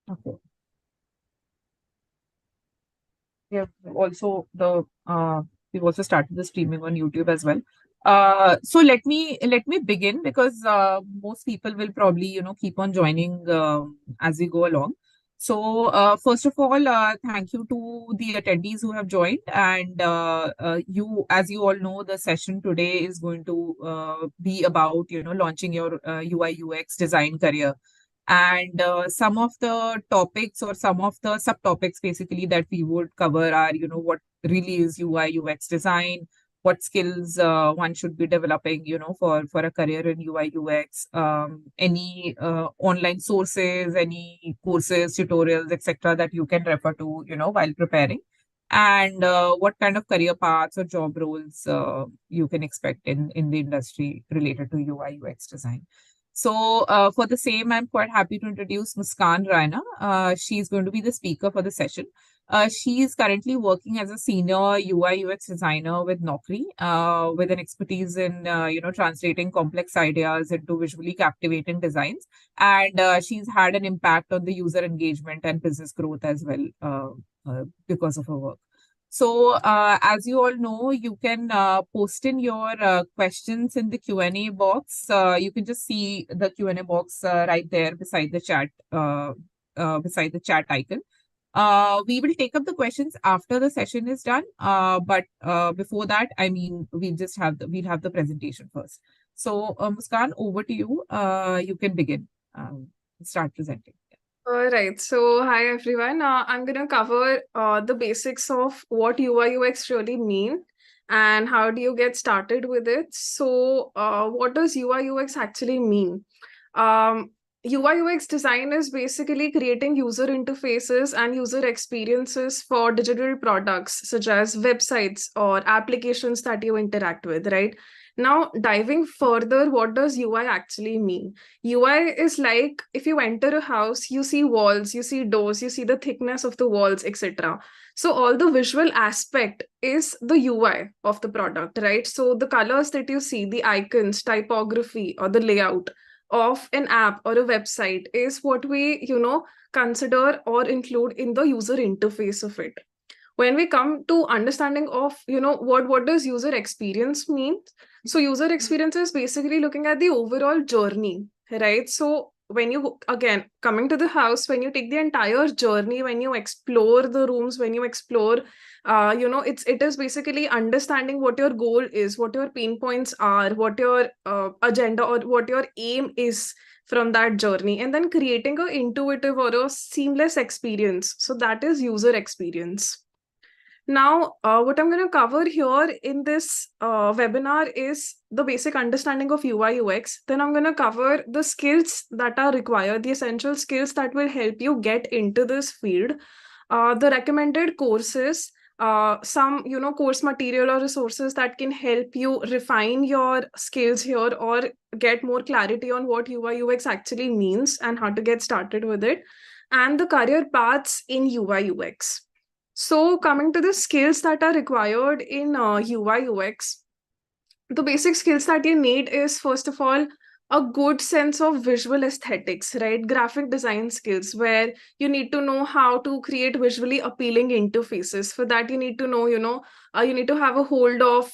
Okay. We have also the we've also started the streaming on YouTube as well. So let me begin because most people will probably keep on joining as we go along. So first of all, thank you to the attendees who have joined, and you, as you all know, the session today is going to be about launching your UI UX design career. And some of the topics or some of the subtopics basically that we would cover are, what really is UI UX design, what skills one should be developing, for a career in UI UX, any online sources, any courses, tutorials, etc. that you can refer to, while preparing, and what kind of career paths or job roles you can expect in the industry related to UI UX design. So, for the same, I'm quite happy to introduce Muskan Raina. She's going to be the speaker for the session. She is currently working as a senior UI UX designer with Naukri, with an expertise in translating complex ideas into visually captivating designs, and she's had an impact on the user engagement and business growth as well because of her work. So, as you all know, you can post in your questions in the Q&A box. You can just see the Q&A box right there beside the chat icon. We will take up the questions after the session is done. But before that, I mean, we'll have the presentation first. So, Muskan, over to you. You can begin. Start presenting. All right. So, hi everyone. I'm going to cover the basics of what UI UX really mean and how do you get started with it. So, what does UI UX actually mean? UI UX design is basically creating user interfaces and user experiences for digital products such as websites or applications that you interact with, right? Now, diving further, what does UI actually mean? UI is like if you enter a house, you see walls, you see doors, you see the thickness of the walls, etc. So all the visual aspect is the UI of the product, right? So the colors that you see, the icons, typography, or the layout of an app or a website is what we, consider or include in the user interface of it. When we come to understanding of what does user experience mean, so user experience is basically looking at the overall journey, right? So when you, again, coming to the house, when you take the entire journey, when you explore the rooms, when you explore, it is basically understanding what your goal is, what your pain points are, what your agenda or what your aim is from that journey, and then creating a intuitive or a seamless experience. So that is user experience. Now, what I'm going to cover here in this webinar is the basic understanding of UI UX. Then I'm going to cover the skills that are required, the essential skills that will help you get into this field, the recommended courses, some course material or resources that can help you refine your skills here or get more clarity on what UI UX actually means and how to get started with it, and the career paths in UI UX. So, coming to the skills that are required in UI UX, the basic skills that you need is, first of all, a good sense of visual aesthetics, right? Graphic design skills, where you need to know how to create visually appealing interfaces. For that, you need to know, you need to have a hold of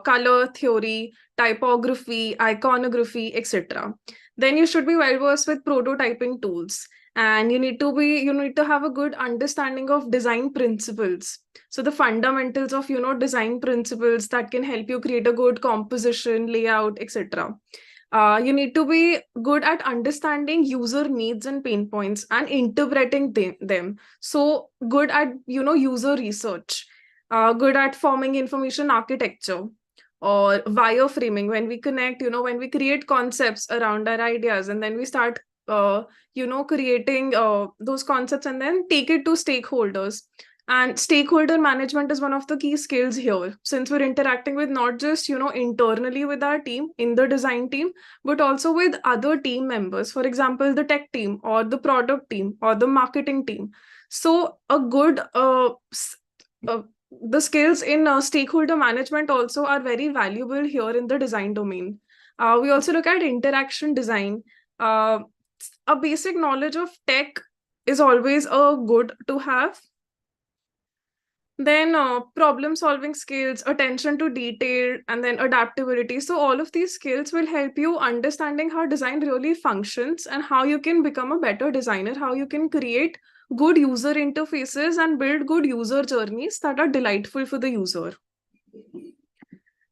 color theory, typography, iconography, etc. Then you should be well versed with prototyping tools, and you need to have a good understanding of design principles. So the fundamentals of design principles that can help you create a good composition, layout, etc. You need to be good at understanding user needs and pain points and interpreting them. So good at user research, good at forming information architecture or wireframing, when we connect, when we create concepts around our ideas and then we start creating those concepts and then take it to stakeholders. And stakeholder management is one of the key skills here, since we're interacting with not just internally with our team in the design team, but also with other team members, for example the tech team or the product team or the marketing team. So a good the skills in stakeholder management also are very valuable here in the design domain. We also look at interaction design. A basic knowledge of tech is always a good to have. Then problem solving skills, attention to detail, and then adaptability. So all of these skills will help you understanding how design really functions and how you can become a better designer, how you can create good user interfaces and build good user journeys that are delightful for the user.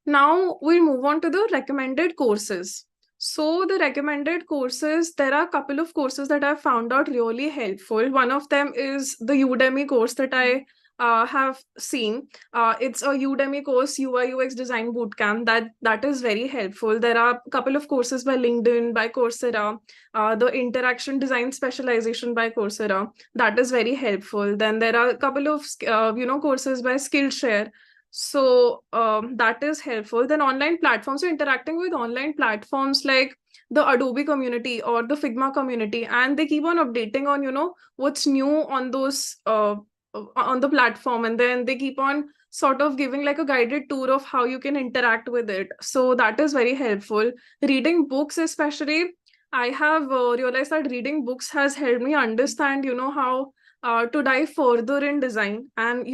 Now we'll move on to the recommended courses. So the recommended courses, there are a couple of courses that I've found out really helpful. One of them is the Udemy course that I have seen. It's a Udemy course, UI UX Design Bootcamp. That is very helpful. There are a couple of courses by LinkedIn, by Coursera, the Interaction Design Specialization by Coursera. That is very helpful. Then there are a couple of courses by Skillshare. So that is helpful. Then online platforms, so interacting with online platforms like the Adobe community or the Figma community, and they keep on updating on what's new on those on the platform, and then they keep on sort of giving like a guided tour of how you can interact with it. So that is very helpful. Reading books, especially, I have realized that reading books has helped me understand how to dive further in design and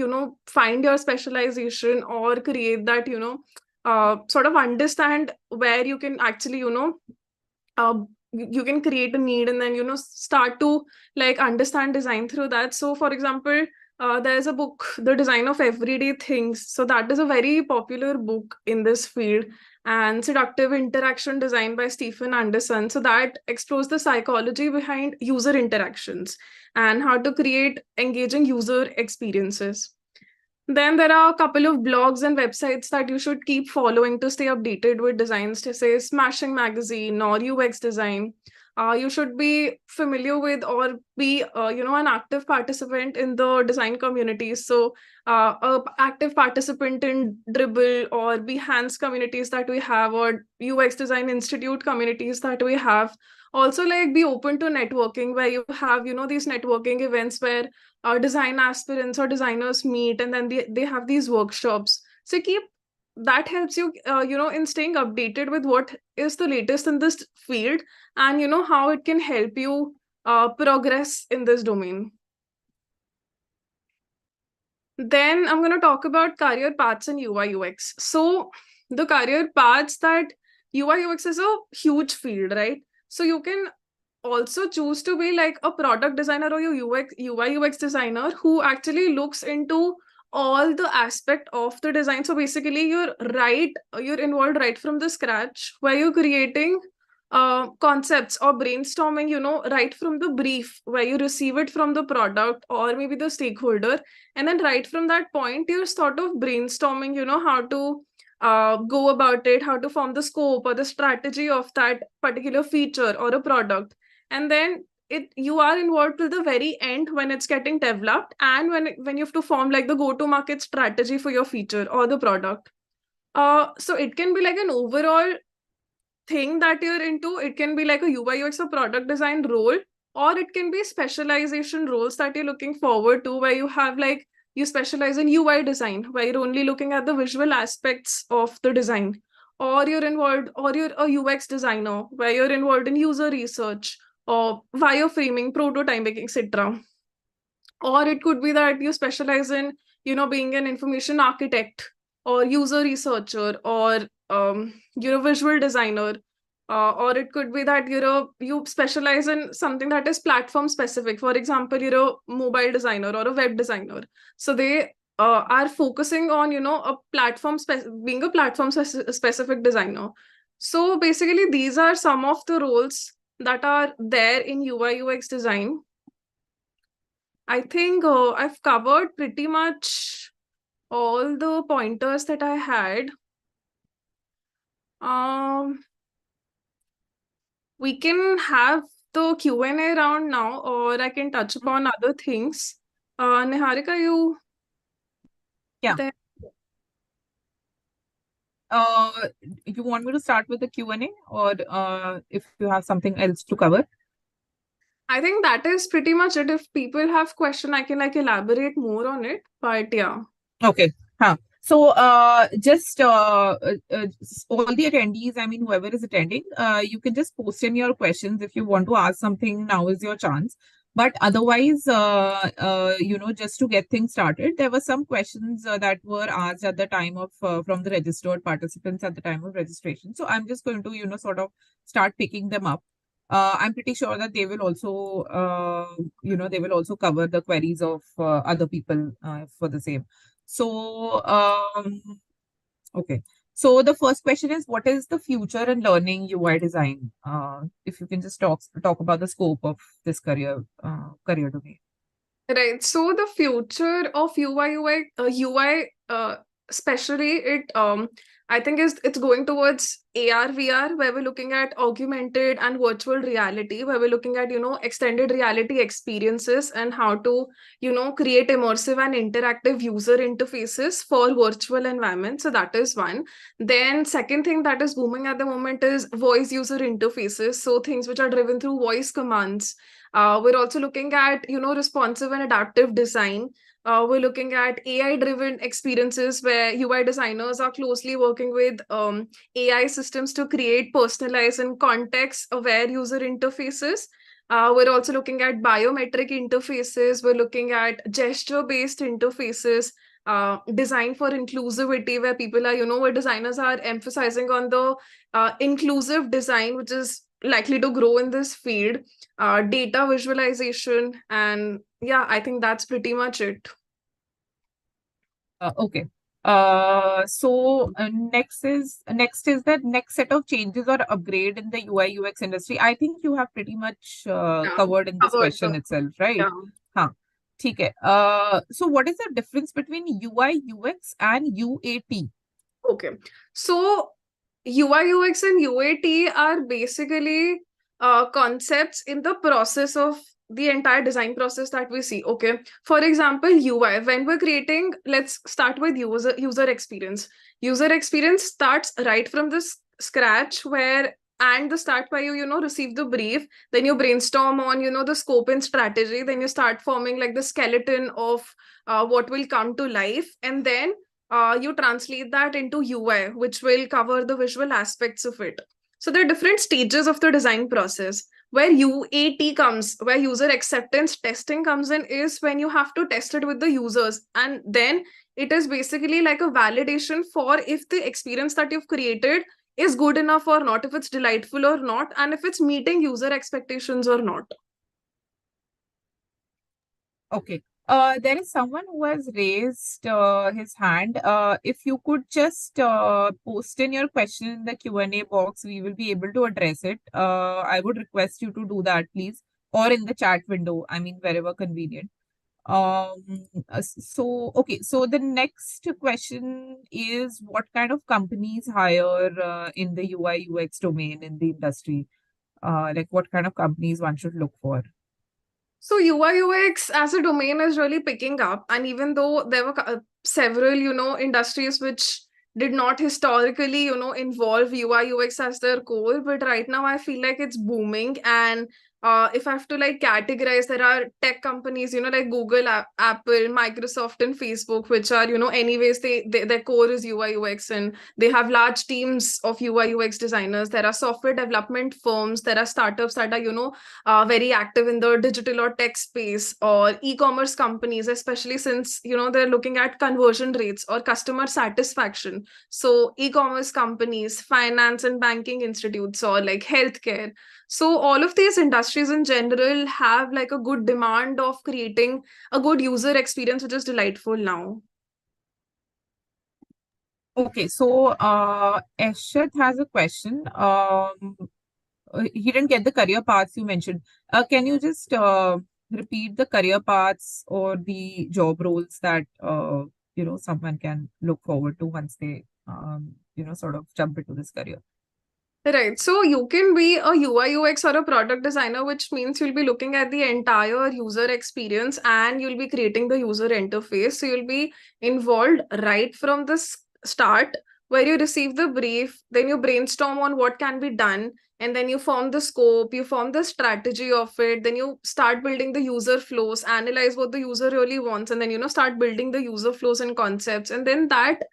find your specialization or create that sort of understand where you can actually uh, you can create a need and then start to like understand design through that. So for example, there's a book, The Design of Everyday Things. So that is a very popular book in this field. And Seductive Interaction Design by Stephen Anderson. So that explores the psychology behind user interactions and how to create engaging user experiences. Then there are a couple of blogs and websites that you should keep following to stay updated with designs, to say Smashing Magazine or UX Design. You should be familiar with or be an active participant in the design communities. So a active participant in Dribble or Behance communities that we have, or UX Design Institute communities that we have. Also, like, be open to networking, where you have these networking events where design aspirants or designers meet, and then they have these workshops. So keep that helps you in staying updated with what is the latest in this field, and how it can help you progress in this domain. Then I'm going to talk about career paths in UI UX. So the career paths, that UI UX is a huge field, right? So you can also choose to be like a product designer or a UI UX designer who actually looks into all the aspect of the design. So basically you're involved right from the scratch, where you're creating concepts or brainstorming right from the brief, where you receive it from the product or maybe the stakeholder, and then right from that point you're sort of brainstorming how to go about it, how to form the scope or the strategy of that particular feature or a product. And then you are involved till the very end when it's getting developed, and when you have to form like the go to market strategy for your feature or the product. So it can be like an overall thing that you're into. It can be like a UI UX or product design role, or it can be specialization roles that you're looking forward to, where you have like you specialize in UI design, where you're only looking at the visual aspects of the design, or you're involved, or you're a UX designer where you're involved in user research or wireframing, prototyping, etc. Or it could be that you specialize in being an information architect or user researcher, or you're a visual designer, or it could be that you specialize in something that is platform specific. For example, you're a mobile designer or a web designer, so they are focusing on a being a platform specific designer. So basically these are some of the roles that are there in UI UX design. I think I've covered pretty much all the pointers that I had. We can have the Q&A round now, or I can touch upon other things. Niharika, you... Yeah. There? You want me to start with the Q&A, or if you have something else to cover? I think that is pretty much it. If people have question, I can like elaborate more on it. But yeah. Okay. So just all the attendees, I mean, whoever is attending, you can just post in your questions. If you want to ask something, now is your chance. But otherwise, just to get things started, there were some questions that were asked at the time of from the registered participants at the time of registration. So I'm just going to, sort of start picking them up. I'm pretty sure that they will also, they will also cover the queries of other people for the same. So, okay. So the first question is, what is the future in learning UI design? If you can just talk about the scope of this career domain. Right. So the future of UI, especially I think it's going towards AR, VR, where we're looking at augmented and virtual reality, where we're looking at extended reality experiences and how to create immersive and interactive user interfaces for virtual environments. So that is one. Then second thing that is booming at the moment is voice user interfaces. So things which are driven through voice commands. We're also looking at responsive and adaptive design. We're looking at AI driven experiences where UI designers are closely working with AI systems to create personalized and context aware user interfaces. We're also looking at biometric interfaces. We're looking at gesture based interfaces. Design for inclusivity, where people are, where designers are emphasizing on the inclusive design, which is likely to grow in this field. Data visualization, and yeah, I think that's pretty much it. Okay. Next is that next set of changes or upgrade in the UI UX industry. I think you have pretty much Yeah, covered in this covered question the itself, right? yeah. Huh. ठीक है. So what is the difference between UI UX and UAT? Okay. So UI, UX, and UAT are basically concepts in the process of the entire design process that we see. Okay. For example, UI, when we're creating, let's start with user experience. User experience starts right from the scratch where and the start where you receive the brief, then you brainstorm on the scope and strategy, then you start forming like the skeleton of what will come to life, and then you translate that into UI, which will cover the visual aspects of it. So there are different stages of the design process. Where UAT comes, where user acceptance testing comes in, is when you have to test it with the users. And then it is basically like a validation for if the experience that you've created is good enough or not, if it's delightful or not, and if it's meeting user expectations or not. Okay. There is someone who has raised his hand. If you could just post in your question in the Q&A box, we will be able to address it. I would request you to do that, please, or in the chat window. I mean, wherever convenient. Okay. So the next question is, what kind of companies hire in the UI UX domain in the industry? Like what kind of companies one should look for? So UI UX as a domain is really picking up, and even though there were several industries which did not historically involve UI UX as their core, but right now I feel like it's booming. And if I have to like categorize, there are tech companies like Google, Apple, Microsoft, and Facebook, which are anyways their core is UI UX, and they have large teams of UI UX designers. There are software development firms, there are startups that are very active in the digital or tech space, or e-commerce companies, especially since they're looking at conversion rates or customer satisfaction. So e-commerce companies, finance and banking institutes, or like healthcare. So all of these industries in general have like a good demand of creating a good user experience which is delightful now. Okay, so Eshat has a question. He didn't get the career paths you mentioned. Can you just repeat the career paths or the job roles that someone can look forward to once they sort of jump into this career? Right. So you can be a UI UX or a product designer, which means you'll be looking at the entire user experience and you'll be creating the user interface. So you'll be involved right from the start, where you receive the brief, then you brainstorm on what can be done, and then you form the scope, you form the strategy of it, then you start building the user flows, analyze what the user really wants, and then start building the user flows and concepts, and then that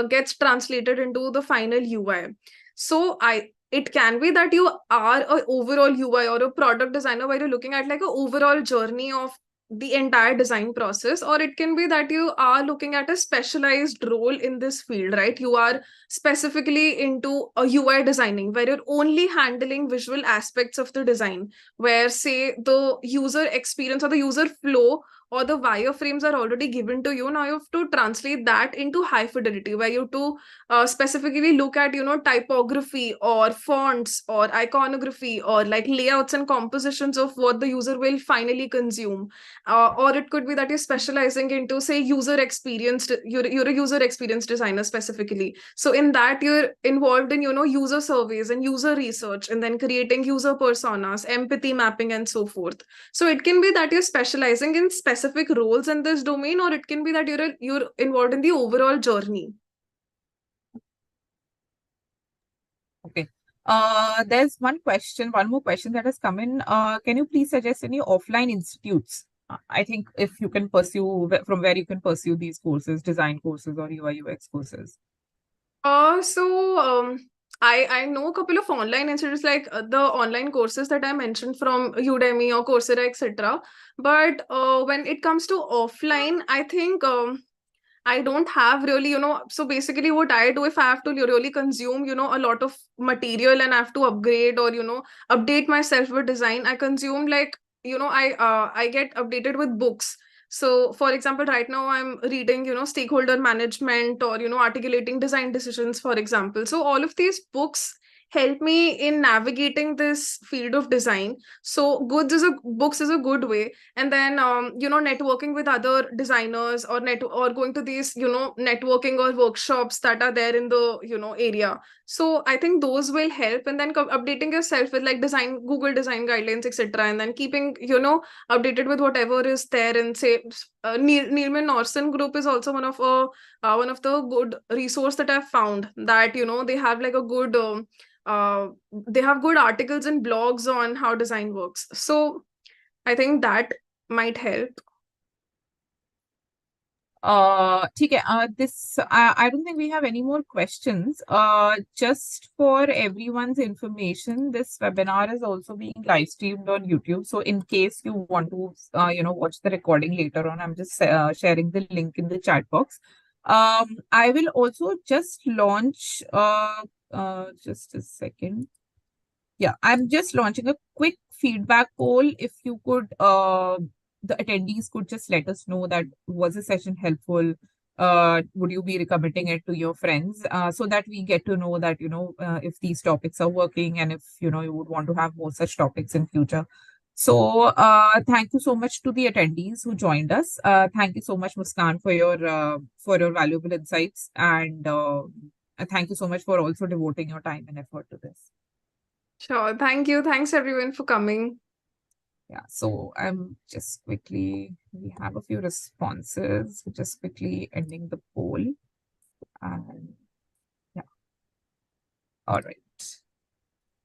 gets translated into the final UI. So I It can be that you are a overall UI or a product designer where you're looking at like a overall journey of the entire design process, or it can be that you are looking at a specialized role in this field, right? You are specifically into a UI designing where you're only handling visual aspects of the design, where say the user experience or the user flow or the wireframes are already given to you. Now you have to translate that into high fidelity, where you have to specifically look at typography or fonts or iconography or like layouts and compositions of what the user will finally consume. Or it could be that you're specializing into say user experience. You're a user experience designer specifically, so in that you're involved in user surveys and user research, and then creating user personas, empathy mapping, and so forth. So it can be that you're specializing in specific roles in this domain, or it can be that you're involved in the overall journey. Okay. There's one more question that has come in. Can you please suggest any offline institutes? I think if you can pursue from where you can pursue these courses, design courses or UI UX courses. I know a couple of online institutes like the online courses that I mentioned from Udemy or Coursera, etc. But when it comes to offline, I think I don't have really, so basically what I do if I have to really consume, a lot of material and I have to upgrade or, update myself with design, I consume like, I get updated with books. So for example, right now I'm reading, stakeholder management or, articulating design decisions, for example. So all of these books help me in navigating this field of design. So books is a good way. And then networking with other designers or going to these networking or workshops that are there in the area. So I think those will help. And then updating yourself with like Google design guidelines, etc., and then keeping updated with whatever is there. And say Neilman Norson group is also one of the good resource that I've found, that they have like a good they have good articles and blogs on how design works. So I think that might help. ठीक है. I don't think we have any more questions. Just for everyone's information, this webinar is also being live streamed on YouTube. So in case you want to, watch the recording later on, I'm just sharing the link in the chat box. I will also just launch. Just a second. Yeah, I'm just launching a quick feedback poll. If you could, the attendees could just let us know that was the session helpful? Would you be recommending it to your friends? So that we get to know that, if these topics are working and if, you would want to have more such topics in future. So thank you so much to the attendees who joined us. Thank you so much, Muskan, for your valuable insights. And thank you so much for also devoting your time and effort to this. Sure. Thank you. Thanks everyone for coming. Yeah, so we have a few responses. We're just quickly ending the poll. And yeah, all right.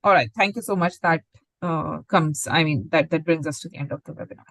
All right. Thank you so much. That brings us to the end of the webinar.